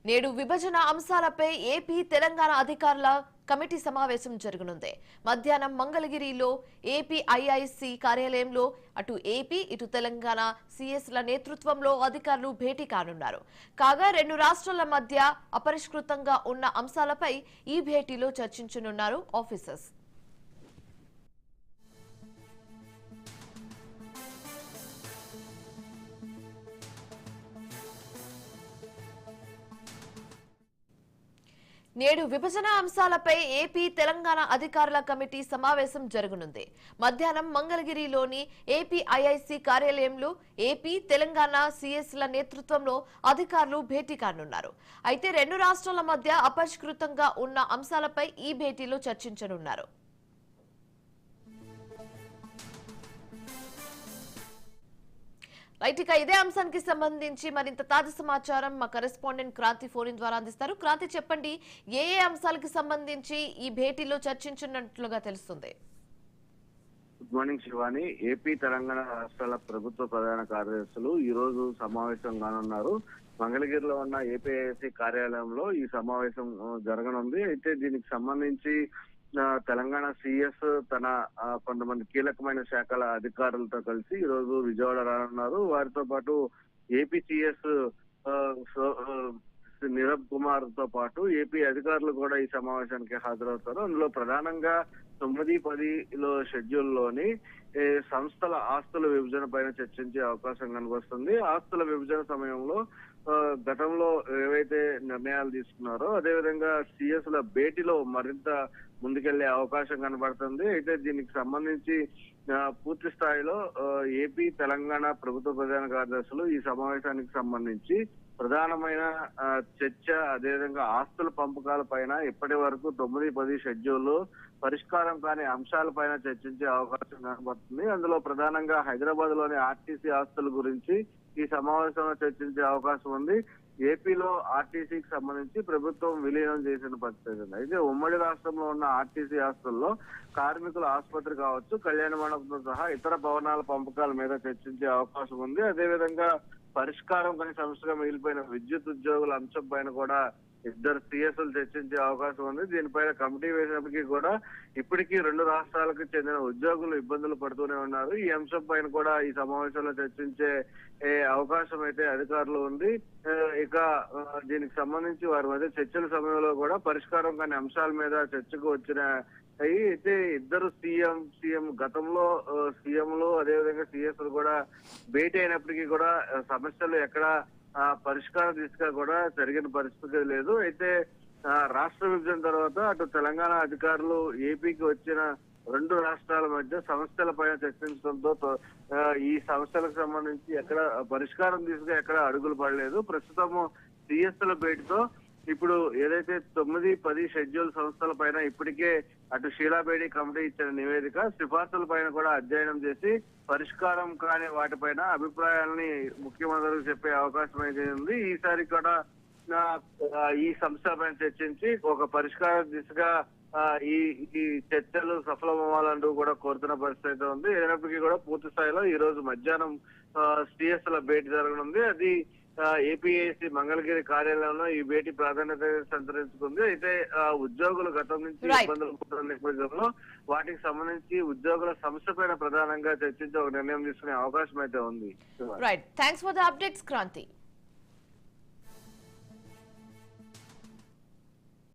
నేడు విభజన అంశాలపై ఏపీ తెలంగాణ అధికారుల కమిటీ సమావేశం జరగనుంది. మధ్యాహ్నం మంగళగిరిలో ఏపీఐఐసి కార్యాలయంలో అటు ఏపీ ఇటు తెలంగాణ సీఎస్ల నేతృత్వంలో అధికారులు భేటీ కానున్నారు. కాగా రెండు రాష్ట్రాల మధ్య అపరిష్కృతంగా ఉన్న అంశాలపై ఈ భేటీలో చర్చించనున్నారు ఆఫీసర్స్. నేడు విభజన అంశాలపై ఏపీ తెలంగాణ అధికారుల కమిటీ సమావేశం జరగనుంది. మధ్యాహ్నం మంగళగిరిలోని ఏపీఐఐసి కార్యాలయంలో ఏపీ తెలంగాణ సీఎస్ల నేతృత్వంలో అధికారులు భేటీ కానున్నారు. అయితే రెండు రాష్ట్రాల మధ్య అపరిష్కృతంగా ఉన్న అంశాలపై ఈ భేటీలో చర్చించనున్నారు. రైట్, ఇక ఇదే అంశానికి సంబంధించి మరింత తాజా సమాచారం మా కరెస్పాండెంట్ క్రాంతి ఫోన్ ద్వారా అందిస్తారు. క్రాంతి, చెప్పండి, ఏ అంశాలకు సంబంధించి ఈ భేటీలో చర్చించినట్లుగా తెలుస్తుంది? Good morning Shivani. AP Telangana రాష్ట్రాల ప్రభుత్వ ప్రధాన కార్యదర్శులు ఈ రోజు సమావేశం కానున్నారు. మంగళగిరిలో ఉన్న ఏపీఐసి కార్యాలయంలో ఈ సమావేశం జరగనుంది. అయితే దీనికి సంబంధించి తెలంగాణ సీఎస్ తన కొంతమంది కీలకమైన శాఖల అధికారులతో కలిసి ఈ రోజు విజయవాడ రానున్నారు. వారితో పాటు ఏపీ సీఎస్ నీరబ్ కుమార్ తో పాటు ఏపీ అధికారులు కూడా ఈ సమావేశానికి హాజరవుతారు. అందులో ప్రధానంగా 9-10 షెడ్యూల్లోని సంస్థల ఆస్తుల విభజన పైన చర్చించే అవకాశం కనిపిస్తుంది. ఆస్తుల విభజన సమయంలో గతంలో ఏవైతే నిర్ణయాలు తీసుకున్నారో అదేవిధంగా సీఎస్ ల భేటీలో మరింత ముందుకెళ్లే అవకాశం కనబడుతుంది. అయితే దీనికి సంబంధించి పూర్తి స్థాయిలో ఏపీ తెలంగాణ ప్రభుత్వ ప్రధాన కార్యదర్శులు ఈ సమావేశానికి సంబంధించి ప్రధానమైన చర్చ అదేవిధంగా ఆస్తుల పంపకాల పైన ఇప్పటి వరకు 9-10 షెడ్యూల్ పరిష్కారం కాని అంశాలపైన చర్చించే అవకాశం కనబడుతుంది. అందులో ప్రధానంగా హైదరాబాద్ లోని ఆర్టీసీ ఆస్తుల గురించి ఈ సమావేశంలో చర్చించే అవకాశం ఉంది. ఏపీలో ఆర్టీసీకి సంబంధించి ప్రభుత్వం విలీనం చేసిన పరిస్థితి ఉంది. అయితే ఉమ్మడి రాష్ట్రంలో ఉన్న ఆర్టీసీ ఆస్తుల్లో కార్మికుల ఆసుపత్రి కావచ్చు, కళ్యాణ మండపంతో సహా ఇతర భవనాల పంపకాల మీద చర్చించే అవకాశం ఉంది. అదేవిధంగా పరిష్కారం కాని సమస్యగా మిగిలిపోయిన విద్యుత్ ఉద్యోగుల అంశం పైన కూడా ఇద్దరు సీఎస్లు చర్చించే అవకాశం ఉంది. దీనిపైన కమిటీ వేసినప్పటికీ కూడా ఇప్పటికీ రెండు రాష్ట్రాలకు చెందిన ఉద్యోగులు ఇబ్బందులు పడుతూనే ఉన్నారు. ఈ అంశం పైన కూడా ఈ సమావేశంలో చర్చించే అవకాశం అయితే అధికారులు ఉంది. ఇక దీనికి సంబంధించి వారి మధ్య చర్చల సమయంలో కూడా పరిష్కారం కాని అంశాల మీద చర్చకు వచ్చిన అయితే ఇద్దరు సీఎం గతంలో సీఎంలు అదేవిధంగా సీఎస్లు కూడా భేటీ అయినప్పటికీ కూడా సమస్యలు ఎక్కడ పరిష్కార దిశగా కూడా జరిగిన పరిస్థితి లేదు. అయితే రాష్ట్ర విభజన తర్వాత అటు తెలంగాణ అధికారులు ఏపీకి వచ్చిన రెండు రాష్ట్రాల మధ్య సమస్యల పైన చర్చించడంతో ఈ సమస్యలకు సంబంధించి ఎక్కడ పరిష్కారం దిశగా ఎక్కడ అడుగులు పడలేదు. ప్రస్తుతం సీఎస్ల భేటీతో ఇప్పుడు ఏదైతే 9-10 షెడ్యూల్ సంస్థల పైన ఇప్పటికే అటు షీలాబేడి కమిటీ ఇచ్చిన నివేదిక సిఫార్సుల పైన కూడా అధ్యయనం చేసి పరిష్కారం కాని వాటిపైన అభిప్రాయాలని ముఖ్యమంత్రికి చెప్పే అవకాశం అయితే ఉంది. ఈసారి కూడా ఈ సంస్థలపైన చర్చించి ఒక పరిష్కార దిశగా ఈ చర్చలు సఫలమవ్వాలంటూ కూడా కోరుతున్న పరిస్థితి ఉంది. అయినప్పటికీ కూడా పూర్తి స్థాయిలో ఈ రోజు మధ్యాహ్నం సీఎస్ల భేటీ జరగనుంది. అది ఏపీఐసి మంగళగిరి కార్యాలయంలో ఈ భేటీ ప్రాధాన్యత సంతరించుకుంది. అయితే ఉద్యోగులు గతం నుంచి ఇబ్బందులు పడుతున్న నేపథ్యంలో వాటికి సంబంధించి ఉద్యోగుల సమస్య పైన ప్రధానంగా చర్చించి ఒక నిర్ణయం తీసుకునే అవకాశం అయితే ఉంది. Right, thanks for the updates Kranti.